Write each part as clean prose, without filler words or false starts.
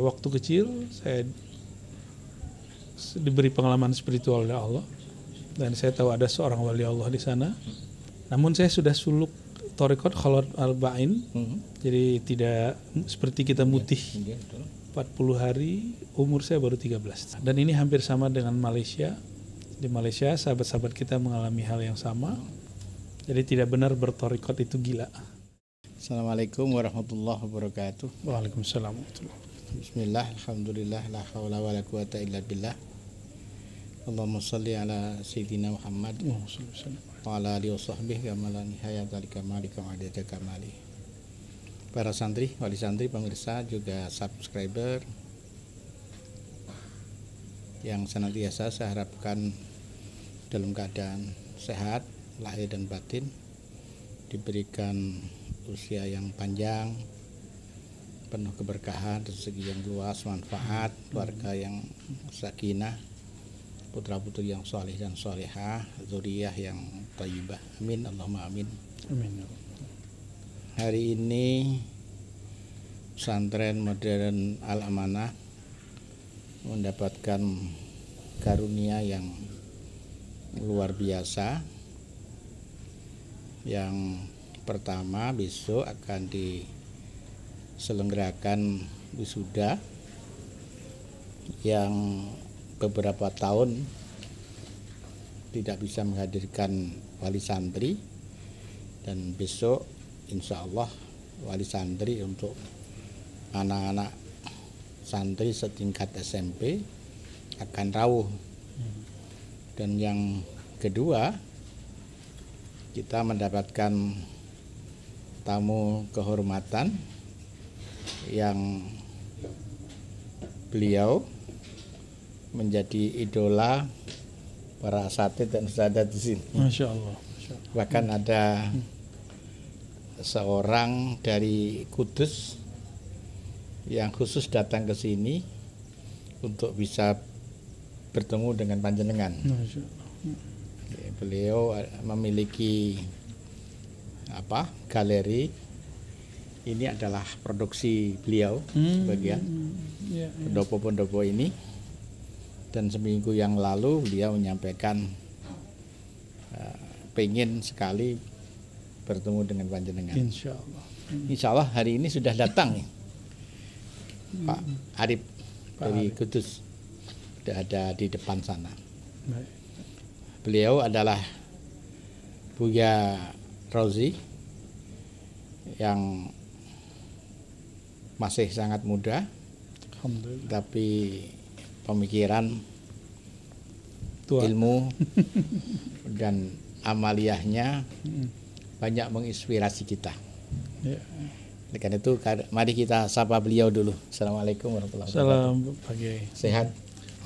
waktu kecil saya diberi pengalaman spiritual oleh Allah dan saya tahu ada seorang wali Allah di sana. Namun saya sudah suluk thariqat khalat arba'in. Jadi tidak seperti kita mutih 40 hari, umur saya baru 13. Dan ini hampir sama dengan Malaysia. Di Malaysia sahabat-sahabat kita mengalami hal yang sama. Jadi tidak benar berthariqat itu gila. Assalamualaikum warahmatullahi wabarakatuh. Waalaikumsalam warahmatullahi wabarakatuh. Bismillah, alhamdulillah, la hawla wa la quwata illa billah. Allahumma salli ala Sayyidina Muhammad wa ala alihi wa sahbihi kama la nihayata li kamalika wa adada kamali. Para santri, wali santri, pemirsa, juga subscriber yang senantiasa saya harapkan dalam keadaan sehat, lahir dan batin, diberikan usia yang panjang, penuh keberkahan, rezeki yang luas, manfaat, keluarga yang sakinah, putra-putri yang soleh dan solehah, zuriyah yang thayyibah. Amin, Allahumma amin. Amin. Hari ini pesantren modern Al-Amanah mendapatkan karunia yang luar biasa. Yang pertama, besok akan diselenggarakan wisuda yang beberapa tahun tidak bisa menghadirkan wali santri, dan besok insya Allah wali santri untuk anak-anak santri setingkat SMP akan rawuh. Dan yang kedua, kita mendapatkan tamu kehormatan yang beliau menjadi idola para asatidz dan ustadzah di sini. Masya Allah. Bahkan ada seorang dari Kudus yang khusus datang ke sini untuk bisa bertemu dengan panjenengan. Masya Allah. Beliau memiliki galeri. Ini adalah produksi beliau sebagian pendopo-pendopo ini. Dan seminggu yang lalu beliau menyampaikan pengen sekali bertemu dengan panjenengan. Insya Allah. Insya Allah hari ini sudah datang Pak Arif dari Kudus, sudah ada di depan sana. Baik. Beliau adalah Buya Rozi yang masih sangat muda, Alhamdulillah. tapi pemikiran, Tua. ilmu dan amaliyahnya banyak menginspirasi kita. Ya. Oleh karena itu mari kita sapa beliau dulu. Assalamualaikum warahmatullahi wabarakatuh. Salam pagi. Sehat?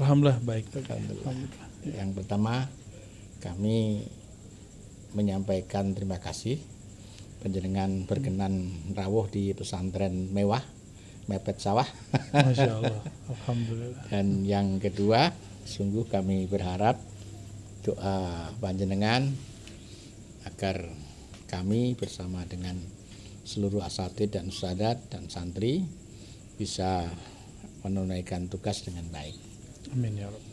Alhamdulillah baik. Alhamdulillah. Yang pertama, kami menyampaikan terima kasih panjenengan berkenan rawuh di pesantren mewah mepet sawah. Masya Allah. Alhamdulillah. Dan yang kedua, sungguh kami berharap doa panjenengan agar kami bersama dengan seluruh asatidz dan ustadzat dan santri bisa menunaikan tugas dengan baik. Amin ya Rabb.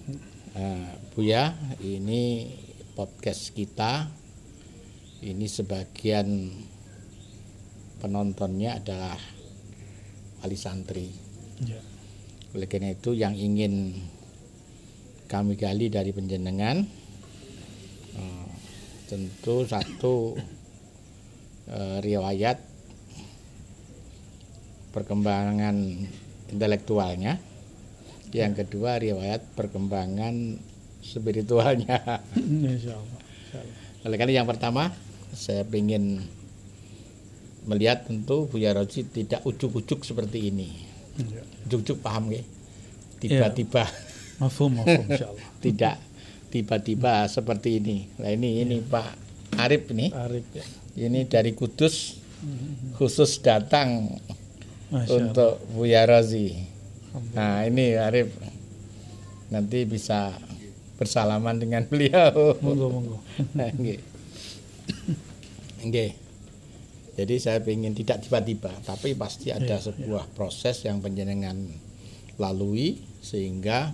Buya, ini podcast kita, ini sebagian penontonnya adalah wali santri. Ya. Oleh karena itu yang ingin kami gali dari panjenengan, tentu satu riwayat perkembangan intelektualnya, yang kedua riwayat perkembangan spiritualnya. Insya Allah. Oleh karena yang pertama, saya ingin melihat tentu Buya Rozi tidak ujuk-ujuk seperti ini. Ya. Ujuk-ujuk paham ya? Tiba-tiba. Mafhum insyaallah. Tidak tiba-tiba seperti ini. Nah ini Pak Arif nih. Arif ya. Ini dari Kudus khusus datang Masya untuk Buya Rozi. Nah ini Arif nanti bisa bersalaman dengan beliau. Monggo. Nah, nggih. Nggih. Jadi saya ingin tidak tiba-tiba, tapi pasti ada sebuah proses yang panjenengan lalui sehingga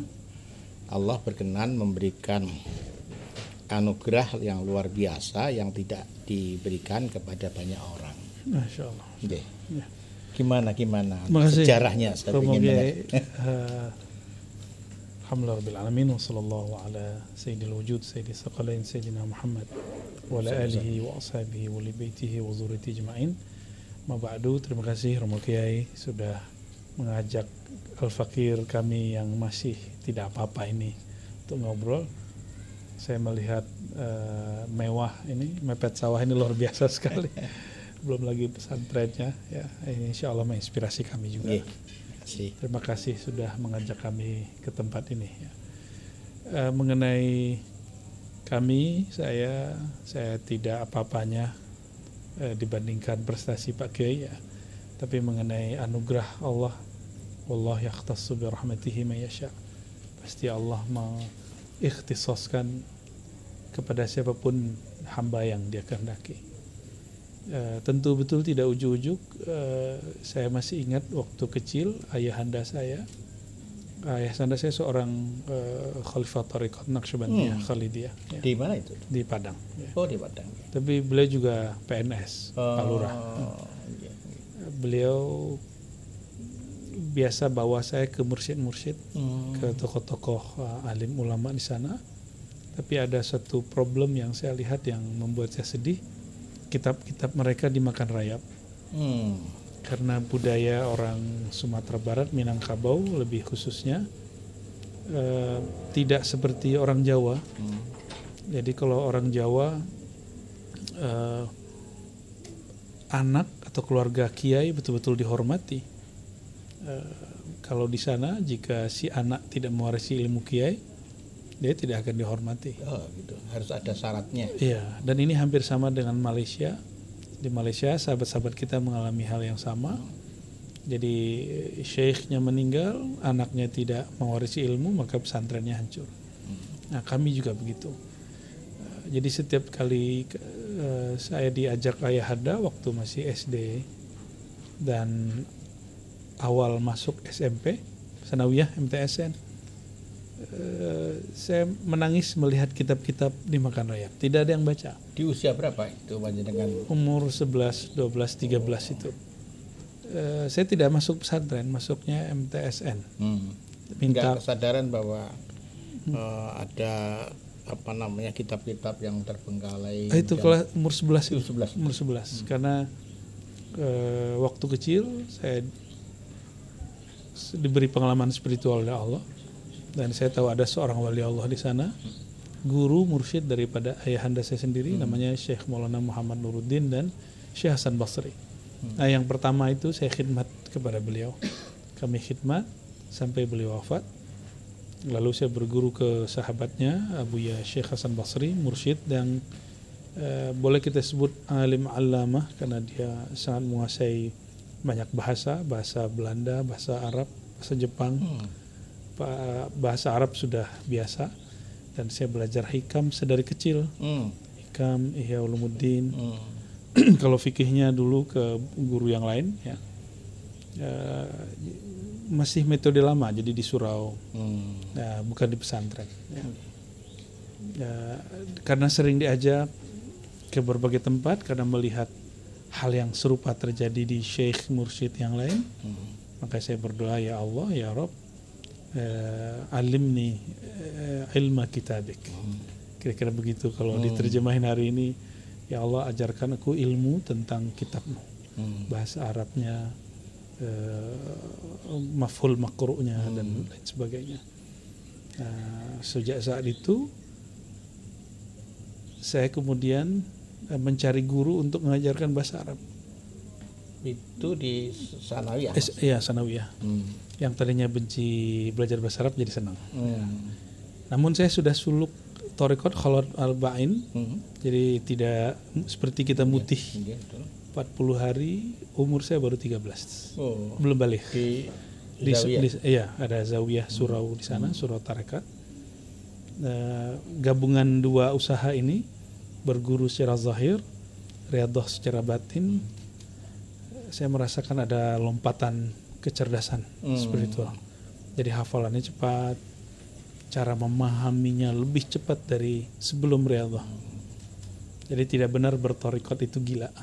Allah berkenan memberikan anugerah yang luar biasa yang tidak diberikan kepada banyak orang. Masya Allah. Okay. Ya. Gimana Makasih. sejarahnya saya ingin Alhamdulillah rabbil alamin wa sallallahu ala sayyidil wujud sayyidis saqalain sayyidina Muhammad wa ala alihi wa ashabihi wa li baitihi wa zurriyyati ajma'in. Ma ba'du, terima kasih Romo Kiai sudah mengajak al-fakir kami yang masih tidak apa-apa ini untuk ngobrol. Saya melihat mewah ini, mepet sawah ini luar biasa sekali. Belum lagi pesantrennya ya, ini insya Allah menginspirasi kami juga. Terima kasih sudah mengajak kami ke tempat ini ya. Mengenai kami, saya tidak apa-apanya dibandingkan prestasi Pak Kiai ya. Tapi mengenai anugerah Allah, wallah yakhtassu bi rahmatihi may yasha. Pasti Allah mengikhtisaskan kepada siapapun hamba yang Dia kehendaki. Tentu betul tidak ujuk-ujuk. Saya masih ingat waktu kecil ayahanda saya seorang khalifah Thariqat Naqsyabandiyah Khalidiyah ya. Di mana itu? Di Padang ya. Oh, di Padang. Tapi beliau juga PNS Pak Lurah. Beliau biasa bawa saya ke mursyid-mursyid, ke tokoh-tokoh alim ulama di sana. Tapi ada satu problem yang saya lihat yang membuat saya sedih. Kitab-kitab mereka dimakan rayap. Karena budaya orang Sumatera Barat, Minangkabau lebih khususnya, tidak seperti orang Jawa. Jadi kalau orang Jawa, anak atau keluarga kiai betul-betul dihormati. Kalau di sana jika si anak tidak mewarisi ilmu kiai, dia tidak akan dihormati. Oh, gitu. Harus ada syaratnya. Iya, dan ini hampir sama dengan Malaysia. Di Malaysia sahabat-sahabat kita mengalami hal yang sama. Jadi syekhnya meninggal, anaknya tidak mewarisi ilmu, maka pesantrennya hancur. Nah, kami juga begitu. Jadi setiap kali saya diajak ayahanda waktu masih SD dan awal masuk SMP, Sanawiyah, MTSN, saya menangis melihat kitab-kitab dimakan rayap. Tidak ada yang baca. Di usia berapa itu panjenengan? Umur 11, 12, 13 itu. Saya tidak masuk pesantren, masuknya MTSN. Minta kesadaran bahwa ada kitab-kitab yang terbengkalai. Itu kelas umur 11 itu. 11. Umur 11. Karena waktu kecil saya diberi pengalaman spiritual oleh Allah. Dan saya tahu ada seorang wali Allah di sana, guru mursyid daripada ayahanda saya sendiri, namanya Syekh Maulana Muhammad Nuruddin dan Syekh Hasan Basri. Nah, yang pertama itu saya khidmat kepada beliau. Kami khidmat sampai beliau wafat. Lalu saya berguru ke sahabatnya Abuya Syekh Hasan Basri, mursyid yang boleh kita sebut alim allamah karena dia sangat menguasai banyak bahasa Belanda, bahasa Arab, bahasa Jepang. Bahasa Arab sudah biasa dan saya belajar hikam sedari kecil. Hikam, Ihya Ulumuddin. Kalau fikihnya dulu ke guru yang lain ya. Masih metode lama, jadi di surau. Bukan di pesantren ya. Karena sering diajak ke berbagai tempat karena melihat hal yang serupa terjadi di syekh mursyid yang lain. Maka saya berdoa, ya Allah, ya Rabb, alimni ilma kitabik. Kira-kira begitu kalau diterjemahin hari ini. Ya Allah, ajarkan aku ilmu tentang kitabmu. Bahasa Arabnya, mafhul makru'nya dan lain sebagainya. Sejak saat itu saya kemudian mencari guru untuk mengajarkan bahasa Arab. Itu di Sanawiyah? Iya, Sanawiyah. Yang tadinya benci belajar bahasa Arab jadi senang. Namun saya sudah suluk Thariqat Khalwat Arba'in, jadi tidak seperti kita mutih 40 hari, umur saya baru 13. Belum balik. Iya, ada Zawiyah Surau di sana, Surau Tarekat. Gabungan dua usaha ini, berguru secara zahir, riyadhah secara batin, saya merasakan ada lompatan kecerdasan spiritual. Jadi hafalannya cepat, cara memahaminya lebih cepat dari sebelum riyadhah. Jadi tidak benar bertorikot itu gila.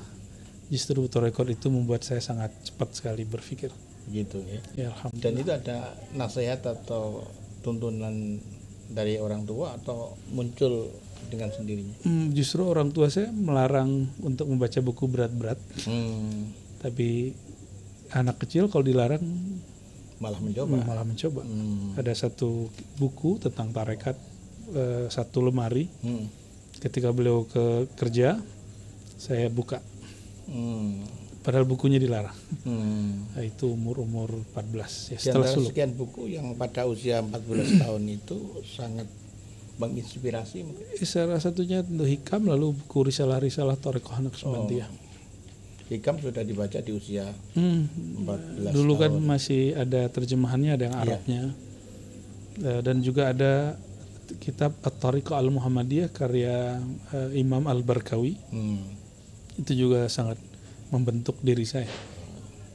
Justru torikot itu membuat saya sangat cepat sekali berpikir. Gitu ya. Ya alhamdulillah. Dan itu ada nasihat atau tuntunan dari orang tua atau muncul dengan sendirinya? Justru orang tua saya melarang untuk membaca buku berat-berat. Tapi anak kecil kalau dilarang malah mencoba. Ada satu buku tentang tarekat, satu lemari. Ketika beliau ke kerja, saya buka. Padahal bukunya dilarang. Nah, itu umur 14 ya. Setelah suluk. Sekian buku yang pada usia 14 tahun itu sangat menginspirasi mungkin. Salah satunya untuk Hikam, lalu buku risalah-risalah Thariqah Naqsabandiyah. Hikam sudah dibaca di usia 14 dulu tahun. Kan masih ada terjemahannya, ada yang Arabnya. Dan juga ada kitab At-Thariqah Al-Muhammadiyah karya Imam Al-Barkawi. Itu juga sangat membentuk diri saya.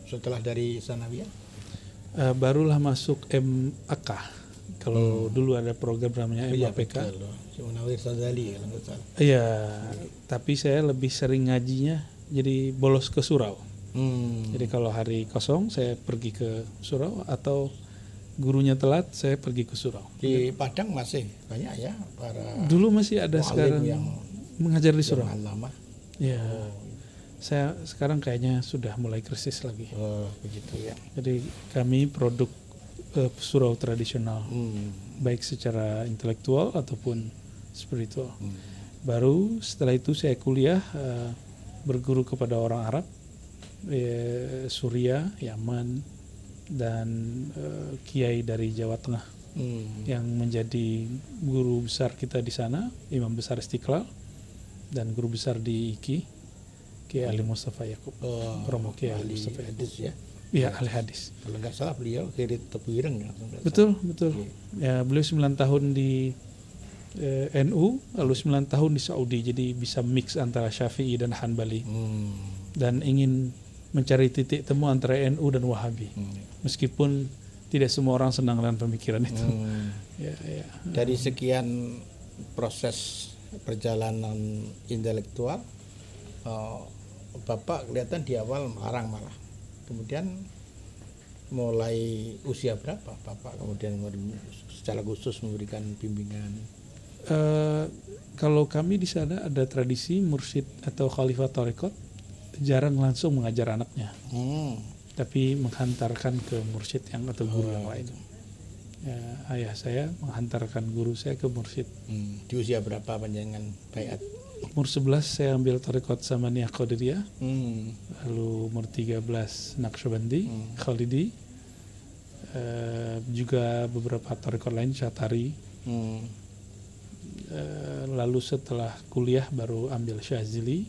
Setelah dari Sanawiyah? Barulah masuk MAK. Kalau dulu ada program namanya MAPK. Munawir Sadzali kalau nggak salah. Iya, tapi saya lebih sering ngajinya jadi bolos ke surau. Jadi kalau hari kosong saya pergi ke surau, atau gurunya telat saya pergi ke surau. Di Padang masih banyak ya para. Dulu masih ada, sekarang yang mengajar di surau. Lama. Ya, saya sekarang kayaknya sudah mulai krisis lagi. Begitu ya. Jadi kami produk surau tradisional, baik secara intelektual ataupun spiritual. Baru setelah itu saya kuliah, berguru kepada orang Arab, Suriah, Yaman, dan kiai dari Jawa Tengah yang menjadi guru besar kita di sana, Imam Besar Istiqlal, dan guru besar di IKI, Kiai Ali Mustafa Yakub, Romo Kiai Ali Mustafa Yakub. Ya. Iya, ahli hadis. Kalau nggak salah beliau kiri Tebuireng ya. Betul. Ya, beliau 9 tahun di NU, lalu 9 tahun di Saudi, jadi bisa mix antara Syafi'i dan Hanbali. Dan ingin mencari titik temu antara NU dan Wahabi. Meskipun tidak semua orang senang dengan pemikiran itu. Ya. Dari sekian proses perjalanan intelektual, Bapak kelihatan di awal melarang malah. Kemudian mulai usia berapa Bapak kemudian secara khusus memberikan bimbingan? Kalau kami di sana ada tradisi mursyid atau khalifah tarekat jarang langsung mengajar anaknya, tapi menghantarkan ke mursyid yang atau guru yang lain. Ayah saya menghantarkan guru saya ke mursyid. Di usia berapa panjangan baiat? Umur 11 saya ambil tarekat Samaniyah Qadiriyah, lalu umur 13 Naqsyabandi, Khalidi, juga beberapa tarekat lain, Syatari. Lalu setelah kuliah baru ambil Syazili,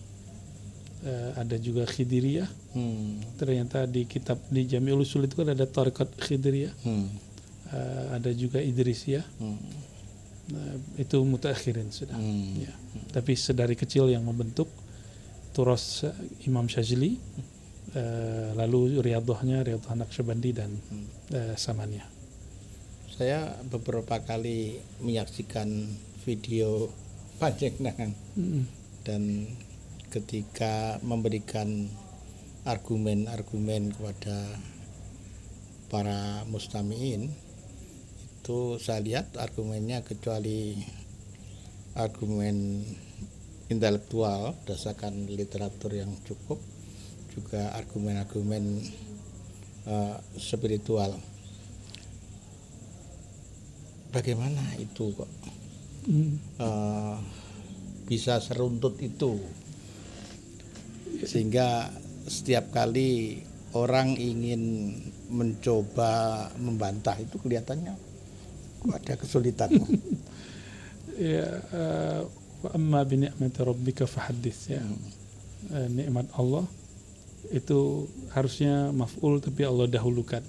ada juga Khidiriyah. Ternyata di kitab di Jami'ul Usul itu kan ada tarekat Khidiriyah. Ada juga Idrisiyah. Itu mutaakhirin sudah. Ya. Tapi sedari kecil yang membentuk turas Imam Syazili, lalu riyadhahnya Riyadhah Naqsyabandi dan Samaniyah. Saya beberapa kali menyaksikan video panjenengan dan ketika memberikan argumen-argumen kepada para mustami'in, itu saya lihat argumennya kecuali argumen intelektual berdasarkan literatur yang cukup, juga argumen-argumen spiritual. Bagaimana itu kok bisa seruntut itu sehingga setiap kali orang ingin mencoba membantah itu kelihatannya ada kesulitan. Ya, amma bi ni'mati rabbika fahaddits ya. Nikmat Allah itu harusnya maf'ul tapi Allah dahulukan.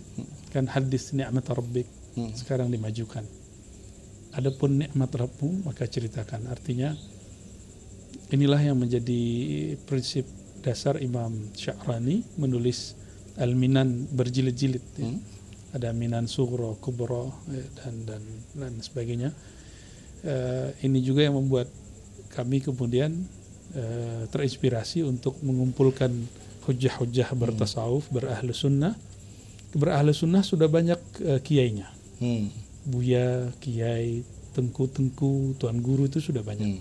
Kan hadis nikmat rabbik, sekarang dimajukan. Adapun nikmat Rabbmu maka ceritakan. Artinya inilah yang menjadi prinsip dasar Imam Sya'rani menulis Al-Minan berjilid-jilid. Ya. Ada Minan Sughra, Kubra dan sebagainya. Ini juga yang membuat kami kemudian terinspirasi untuk mengumpulkan hujah-hujah bertasawuf, berahlu sunnah. Berahlu sunnah sudah banyak kiainya. Buya, kiai, tengku, tuan guru itu sudah banyak.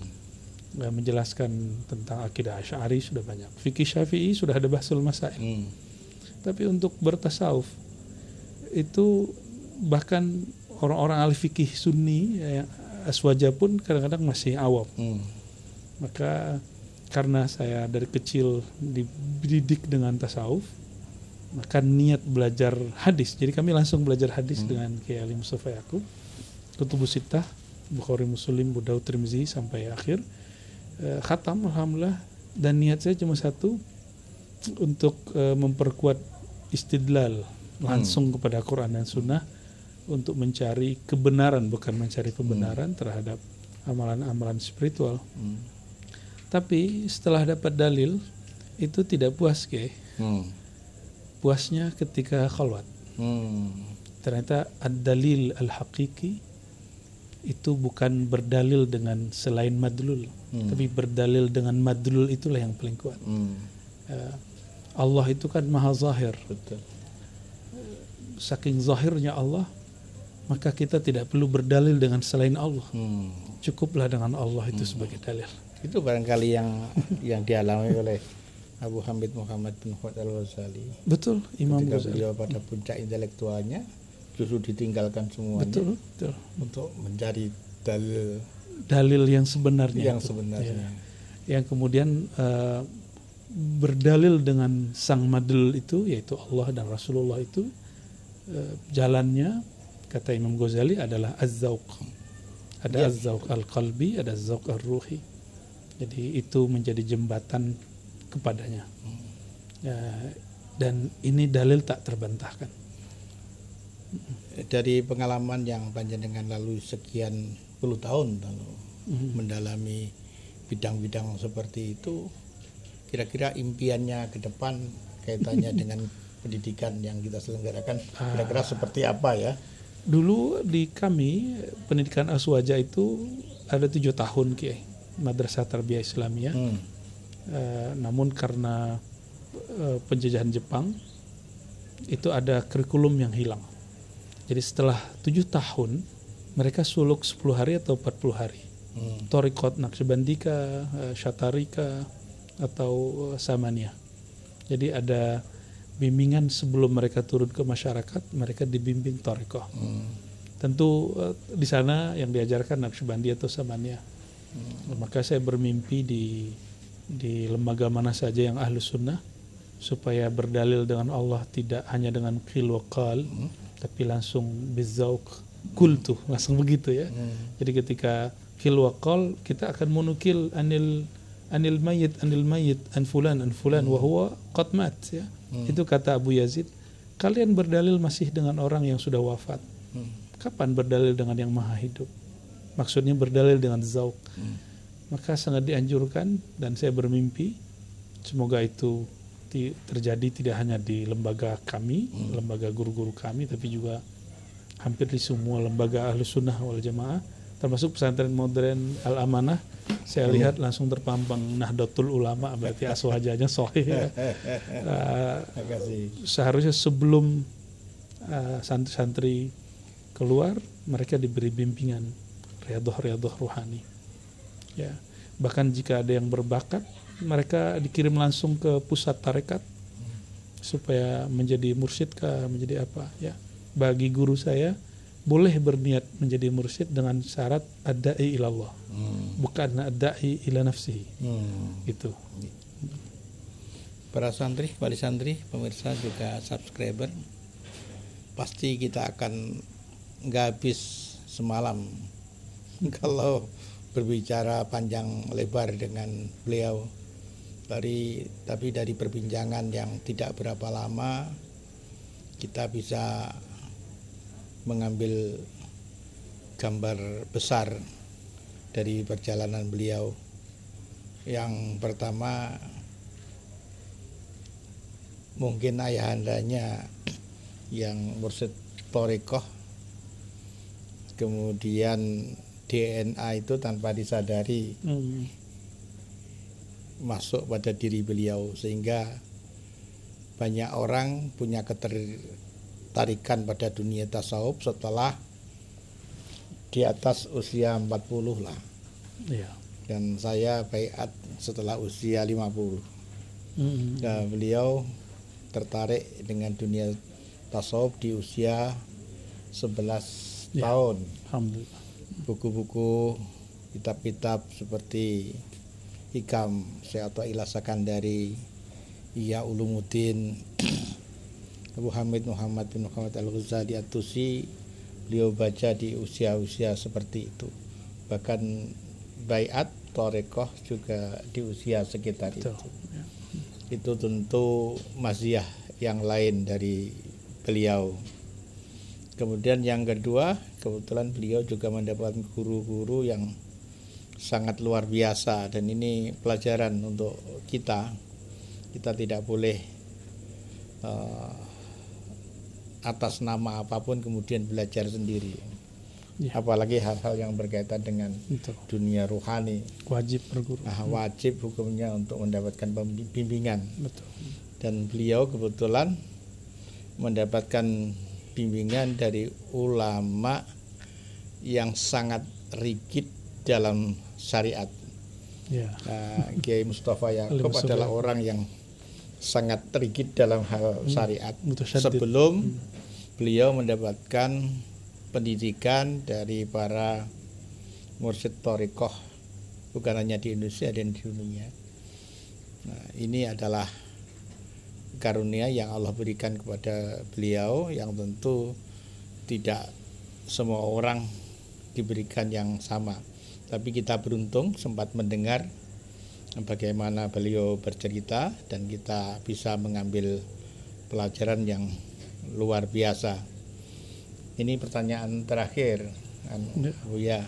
Menjelaskan tentang akidah Asy'ari sudah banyak. Fikih Syafi'i sudah ada Bahsul Masail. Tapi untuk bertasawuf itu bahkan orang-orang ahli fikih Sunni Aswaja pun kadang-kadang masih awam. Maka karena saya dari kecil dididik dengan tasawuf, maka niat belajar hadis. Jadi kami langsung belajar hadis dengan Kiai Ali Mustafa Yaqub, Kutubus Sittah, Bukhari, Muslim, Abu Daud, Tirmizi sampai akhir. Khatam alhamdulillah, dan niat saya cuma satu, untuk memperkuat istidlal langsung kepada Quran dan Sunnah untuk mencari kebenaran, bukan mencari pembenaran terhadap amalan-amalan spiritual. Tapi setelah dapat dalil itu tidak puas, Kiai. Puasnya ketika khalwat. Ternyata ad-dalil al-haqiqi itu bukan berdalil dengan selain madlul, tapi berdalil dengan madlul, itulah yang paling kuat. Allah itu kan maha zahir. Betul. Saking zahirnya Allah, maka kita tidak perlu berdalil dengan selain Allah. Cukuplah dengan Allah itu sebagai dalil. Itu barangkali yang dialami oleh Abu Hamid Muhammad bin Khuwaid Al-Ghazali. Betul, Imam Ketika Ghazali. beliau pada puncak intelektualnya, justru ditinggalkan semuanya. Betul. Untuk mencari Dalil yang sebenarnya. Ya. Yang kemudian berdalil dengan sang madlul itu, yaitu Allah dan Rasulullah itu, jalannya kata Imam Ghazali adalah az-zauq. Ada az-zauq al-qalbi, ada az-zauq ar-ruhi. Jadi itu menjadi jembatan kepadanya. Dan ini dalil tak terbantahkan. Dari pengalaman yang panjenengan lalui sekian puluh tahun lalu mendalami bidang-bidang seperti itu, kira-kira impiannya ke depan kaitannya dengan pendidikan yang kita selenggarakan kira-kira seperti apa ya? Dulu di kami pendidikan Aswaja itu ada 7 tahun, Kiai, Madrasah Tarbiyah Islamiyah. Namun karena penjajahan Jepang itu ada kurikulum yang hilang. Jadi setelah 7 tahun mereka suluk 10 hari atau 40 hari. Thariqat Naqsyabandika, Syatarika atau Samaniyah. Jadi ada bimbingan sebelum mereka turun ke masyarakat, mereka dibimbing thariqah. Tentu di sana yang diajarkan Naqsyabandi atau Samaniyah. Maka saya bermimpi di lembaga mana saja yang ahlu sunnah, supaya berdalil dengan Allah tidak hanya dengan qil wa qal, tapi langsung bizauq, kultu, langsung begitu ya. Jadi ketika qil wa qal, kita akan menukil anil mayyit an fulan wa huwa qad mat ya. Itu kata Abu Yazid, kalian berdalil masih dengan orang yang sudah wafat. Kapan berdalil dengan yang maha hidup? Maksudnya berdalil dengan zauq. Maka sangat dianjurkan, dan saya bermimpi semoga itu terjadi tidak hanya di lembaga kami, lembaga guru-guru kami, tapi juga hampir di semua lembaga Ahlus Sunnah wal Jamaah, termasuk pesantren modern Al-Amanah. Saya lihat langsung terpampang Nahdlatul Ulama, berarti aswajanya sahih ya. Seharusnya sebelum santri-santri keluar, mereka diberi bimbingan riyadhah ruhani ya. Bahkan jika ada yang berbakat, mereka dikirim langsung ke pusat tarekat supaya menjadi mursyid kah, menjadi apa ya. Bagi guru saya, boleh berniat menjadi mursyid dengan syarat ad-da'i ilallah, bukan ad-da'i ila nafsihi. Itu. Para santri, wali santri, pemirsa juga subscriber, pasti kita akan nggak habis semalam kalau berbicara panjang lebar dengan beliau. Tapi dari perbincangan yang tidak berapa lama, kita bisa mengambil gambar besar dari perjalanan beliau. Yang pertama, mungkin ayahandanya yang mursyid thariqah, kemudian DNA itu tanpa disadari masuk pada diri beliau, sehingga banyak orang punya ketertarikan pada dunia tasawuf setelah di atas usia 40 lah. Iya. Dan saya baiat setelah usia 50. Nah, beliau tertarik dengan dunia tasawuf di usia 11 tahun. Alhamdulillah. Buku-buku, kitab-kitab seperti Hikam Syekh Athaillah Sakandari, Ihya Ulumuddin, Abu Hamid Muhammad bin Muhammad Al-Ghazali At-Tusi, beliau baca di usia-usia seperti itu. Bahkan baiat thariqah juga di usia sekitar itu. Itu tentu maziyah yang lain dari beliau. Kemudian yang kedua, kebetulan beliau juga mendapatkan guru-guru yang sangat luar biasa, dan ini pelajaran untuk kita. Kita tidak boleh atas nama apapun kemudian belajar sendiri. Apalagi hal-hal yang berkaitan dengan dunia ruhani. Wajib berguru. Wajib hukumnya untuk mendapatkan bimbingan. Betul. Dan beliau kebetulan mendapatkan bimbingan dari ulama yang sangat rigid dalam syariat. Kiai Mustafa Yaakob adalah orang yang sangat rigid dalam hal syariat. Sebelum beliau mendapatkan pendidikan dari para mursyid thariqah, bukan hanya di Indonesia dan di dunia. Nah, ini adalah karunia yang Allah berikan kepada beliau, yang tentu tidak semua orang diberikan yang sama. Tapi kita beruntung sempat mendengar bagaimana beliau bercerita, dan kita bisa mengambil pelajaran yang luar biasa. Ini pertanyaan terakhir, Buya.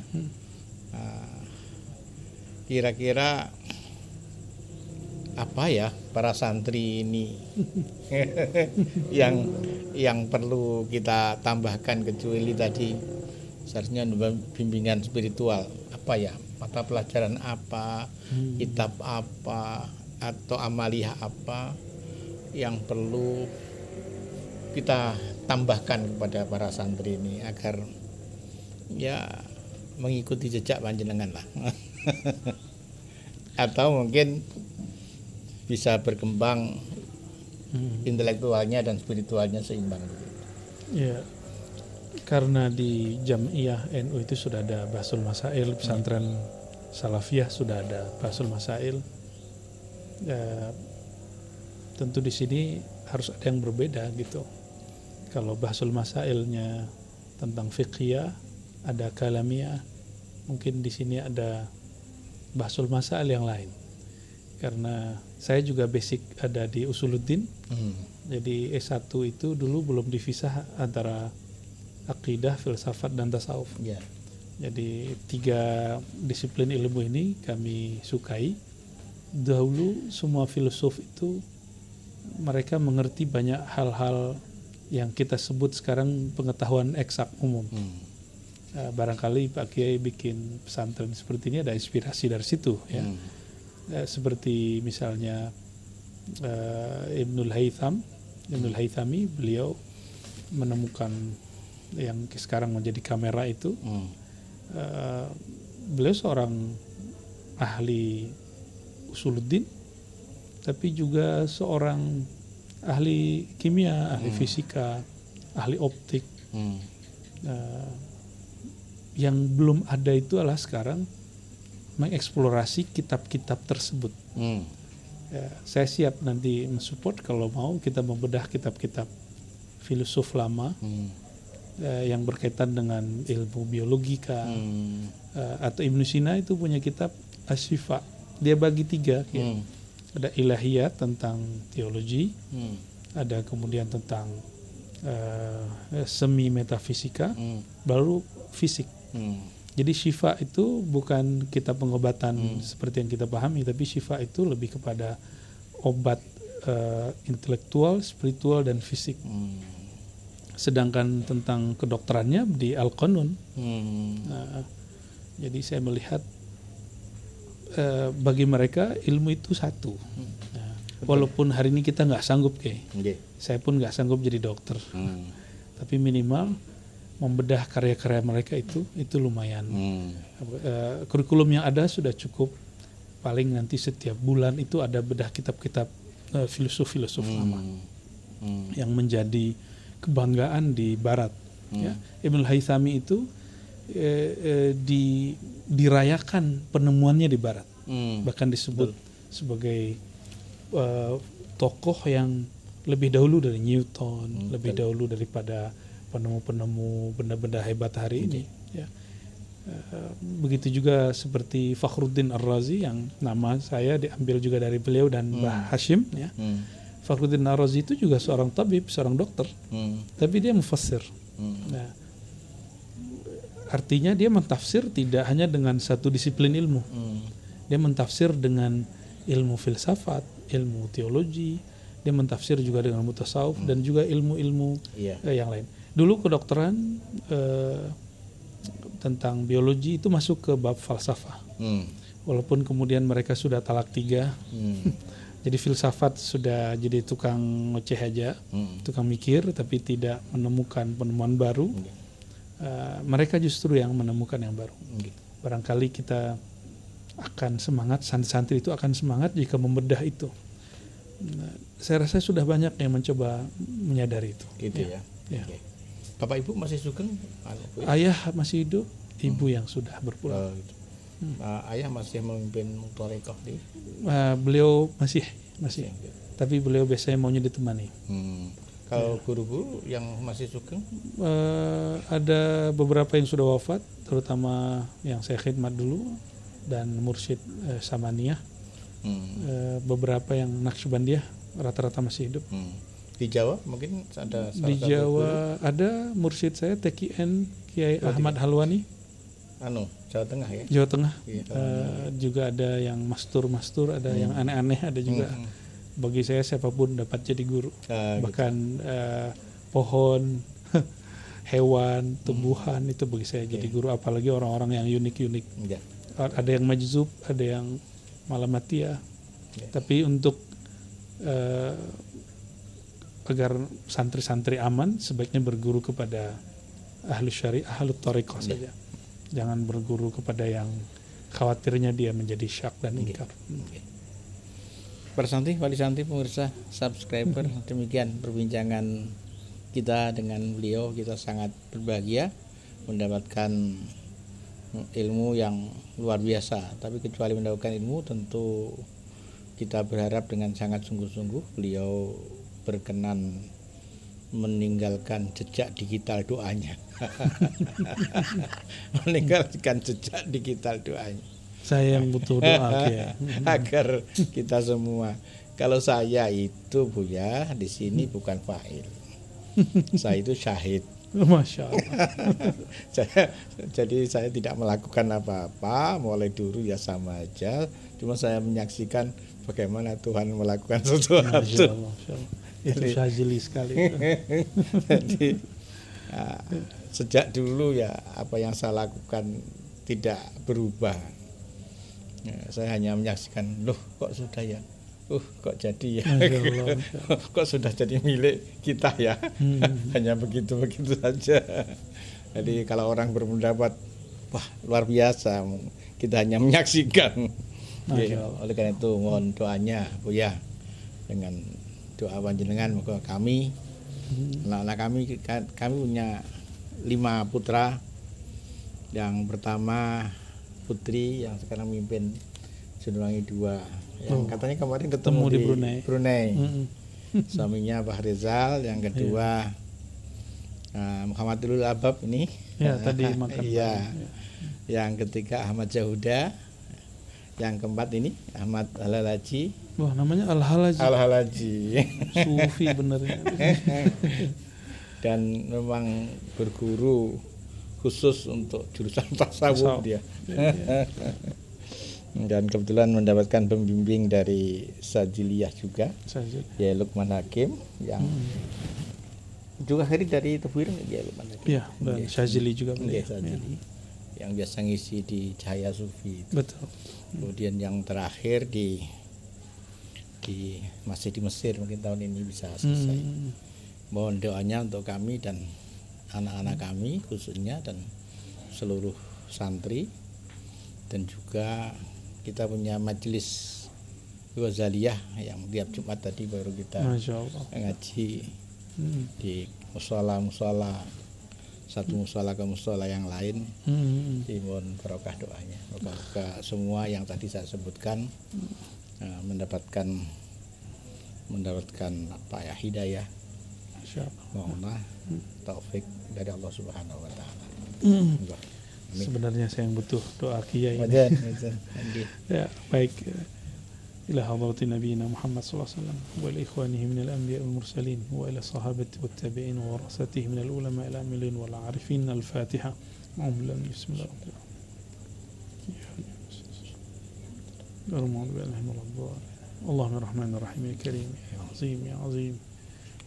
Kira-kira apa ya para santri ini yang perlu kita tambahkan, kecuali tadi seharusnya bimbingan spiritual, apa ya, mata pelajaran apa, kitab apa, atau amaliyah apa yang perlu kita tambahkan kepada para santri ini agar ya mengikuti jejak panjenengan lah. Atau mungkin bisa berkembang intelektualnya dan spiritualnya seimbang. Ya, karena di Jam'iyah NU itu sudah ada Bahsul Masail, pesantren Salafiyah sudah ada Bahsul Masail. Ya, tentu di sini harus ada yang berbeda gitu. Kalau Bahsul Masailnya tentang fiqhiyah, ada kalamiyah, mungkin di sini ada Bahsul Masail yang lain. Karena saya juga basic ada di Usuluddin. Jadi S1 itu dulu belum dipisah antara akidah, filsafat, dan tasawuf. Jadi 3 disiplin ilmu ini kami sukai. Dahulu semua filosof itu mereka mengerti banyak hal-hal yang kita sebut sekarang pengetahuan eksak umum. Barangkali Pak Kiai bikin pesantren seperti ini ada inspirasi dari situ, ya. Seperti misalnya Ibnul Haythami, beliau menemukan yang sekarang menjadi kamera itu. Beliau seorang ahli usuluddin, tapi juga seorang ahli kimia, ahli fisika, ahli optik. Yang belum ada itu adalah sekarang mengeksplorasi kitab-kitab tersebut. Saya siap nanti mensupport kalau mau kita membedah kitab-kitab filosof lama yang berkaitan dengan ilmu biologika. Atau Ibnu Sina itu punya kitab Asy-Syifa. Dia bagi 3. Ada ilahiyat tentang teologi, ada kemudian tentang semi metafisika, baru fisik. Jadi syifa itu bukan kitab pengobatan seperti yang kita pahami, tapi syifa itu lebih kepada obat intelektual, spiritual dan fisik. Sedangkan tentang kedokterannya di Al-Qanun. Jadi saya melihat bagi mereka ilmu itu satu. Walaupun hari ini kita nggak sanggup saya pun nggak sanggup jadi dokter. Tapi minimal membedah karya-karya mereka itu lumayan. Kurikulum yang ada sudah cukup. Paling nanti setiap bulan itu ada bedah kitab-kitab filosof lama yang menjadi kebanggaan di Barat. Ya. Ibnul Haythami itu dirayakan penemuannya di Barat, bahkan disebut sebagai tokoh yang lebih dahulu dari Newton, lebih dahulu daripada penemu-penemu benda-benda hebat hari ini. Ya. Begitu juga seperti Fakhruddin Ar-Razi yang nama saya diambil juga dari beliau dan Mbah Hashim. Ya. Fakhruddin Ar-Razi itu juga seorang tabib, seorang dokter, tapi dia mufassir. Nah, artinya dia mentafsir tidak hanya dengan satu disiplin ilmu. Dia mentafsir dengan ilmu filsafat, ilmu teologi, dia mentafsir juga dengan mutasawuf dan juga ilmu-ilmu yang lain. Dulu kedokteran tentang biologi itu masuk ke bab falsafah. Walaupun kemudian mereka sudah talak 3. Jadi filsafat sudah jadi tukang ngoceh aja, tukang mikir tapi tidak menemukan penemuan baru. Mereka justru yang menemukan yang baru. Barangkali kita akan semangat, santri-santri itu akan semangat jika membedah itu. Saya rasa sudah banyak yang mencoba menyadari itu. Gitu ya. Okay. Bapak Ibu masih sugeng? Ayah masih hidup, ibu yang sudah berpulang. Gitu. Ayah masih memimpin Thariqah di? Beliau masih. Tapi beliau biasanya maunya ditemani. Kalau guru-guru yang masih sugeng? Ada beberapa yang sudah wafat, terutama yang saya khidmat dulu dan mursyid Samaniyah. Beberapa yang Naqsyabandiyah rata-rata masih hidup. Di Jawa mungkin ada di Jawa guru. Ada mursyid saya TKN Kiai Ahmad Halwani. Jawa Tengah ya. Jawa Tengah. Juga ada yang mastur, ada yang aneh-aneh, ada juga. Bagi saya siapapun dapat jadi guru. Bahkan pohon, hewan, tumbuhan itu bagi saya jadi guru. Apalagi orang-orang yang unik-unik. Ada yang majzub, ada yang malamatia. Tapi untuk agar santri-santri aman, sebaiknya berguru kepada ahli syariah, ahli thariqah saja. Jangan berguru kepada yang khawatirnya dia menjadi syak dan ingkar. Para santri, wali santri, pemirsa, subscriber, demikian perbincangan kita dengan beliau. Kita sangat berbahagia mendapatkan ilmu yang luar biasa. Tapi kecuali mendapatkan ilmu, tentu kita berharap dengan sangat sungguh-sungguh beliau berkenan meninggalkan jejak digital doanya. Meninggalkan jejak digital doanya. Saya yang butuh doa agar kita semua. Kalau saya itu Buya di sini bukan fa'il. Saya itu syahid. Masya Allah. Jadi saya tidak melakukan apa-apa, mulai dulu ya sama aja. Cuma saya menyaksikan bagaimana Tuhan melakukan sesuatu. Masya Allah. Itu syazili sekali. Jadi sejak dulu ya apa yang saya lakukan tidak berubah. Saya hanya menyaksikan, loh kok sudah ya, kok jadi ya, kok sudah jadi milik kita ya. Hanya begitu saja. Jadi kalau orang berpendapat, wah luar biasa, kita hanya menyaksikan. Oleh karena itu mohon doanya Buya, dengan doa panjenengan moga kami, anak-anak kami punya 5 putra. Yang pertama putri yang sekarang memimpin Siliwangi 2, yang katanya kemarin ketemu di Brunei. Suaminya Pak Rizal. Yang kedua Muhammadul Abab ini. Ya tadi makan. Iya. Yang ketiga Ahmad Jahuda. Yang keempat ini Ahmad Al-Halaji. Wah, namanya Al-Halaji. Al-Halaji. Sufi benernya. Dan memang berguru khusus untuk jurusan tasawuf dia. Dan kebetulan mendapatkan pembimbing dari Sajiliyah juga, Saja. ya Lukman Hakim yang juga hadir dari Tebir ya Lukman Hakim. Iya, dan Syazili juga Iya, beliau. Syazili. Yang biasa ngisi di Cahaya Sufi itu. Betul. Kemudian yang terakhir di masih di Mesir, mungkin tahun ini bisa selesai. Mohon doanya untuk kami dan anak-anak kami khususnya dan seluruh santri, dan juga kita punya majelis Ghazaliyah yang tiap Jumat tadi baru kita Masya Allah. ngaji di musola satu musola ke musola yang lain. Mohon barokah doanya, barokah semua yang tadi saya sebutkan mendapatkan apa ya, hidayah. Mohonlah taufik dari Allah Subhanahu wa taala. Sebenarnya saya yang butuh doa kiai. Ya, baik. إلى حضرة نبينا محمد صلى الله عليه وسلم والإخوانه من الأنبياء والمرسلين وإلى الصحابة والتابعين وورثته من العلماء العاملين والعارفين. الفاتحة. بسم الله الرحمن الرحيم. اللهم الرحمن الرحيم يا كريم يا عظيم يا عظيم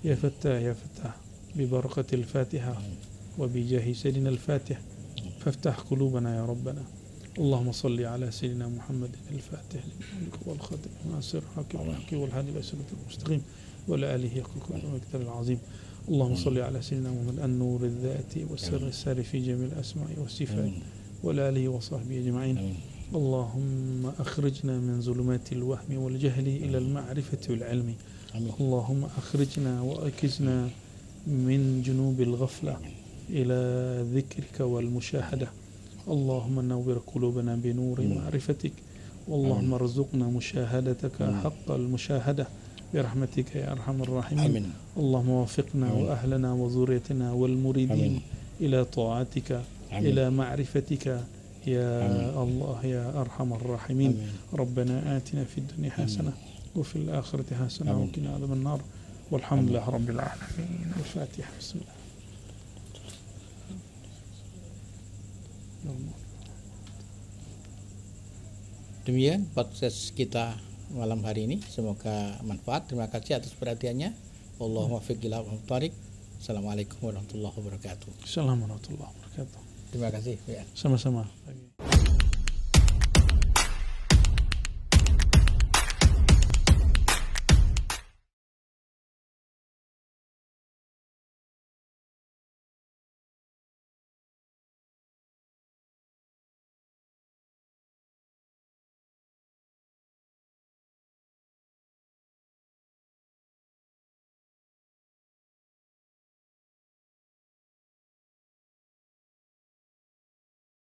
يا فتاح يا فتاح ببركة الفاتحة وبجاه سيدنا الفاتح فافتح قلوبنا يا ربنا. اللهم صل على سيدنا محمد الفاتح للملك والخاتم ناصر الحق والحق والهادي إلى صراط المستقيم وعلى آله حق القدر العظيم. اللهم صل على سيدنا محمد النور الذاتي والسر الساري في جميع الأسماء والصفات وعلى آله وصحبه أجمعين. اللهم أخرجنا من ظلمات الوهم والجهل إلى المعرفة والعلم. اللهم أخرجنا وأكزنا من جنوب الغفلة إلى ذكرك والمشاهدة. اللهم نور قلوبنا بنور معرفتك، اللهم ارزقنا مشاهدتك حق المشاهدة برحمتك يا أرحم الراحمين. اللهم وفقنا وأهلنا وذريتنا والمريدين إلى طاعتك إلى معرفتك يا الله يا أرحم الراحمين. ربنا آتنا في الدنيا حسنة وفي الآخرة حسنة وقنا عذاب النار والحمد لله رب العالمين. الفاتحة. بسم الله. Demikian podcast kita malam hari ini, semoga manfaat. Terima kasih atas perhatiannya. Allahumma fiq ila tariq. Assalamualaikum warahmatullahi wabarakatuh. Assalamualaikum warahmatullahi wabarakatuh. Terima kasih ya. Sama-sama.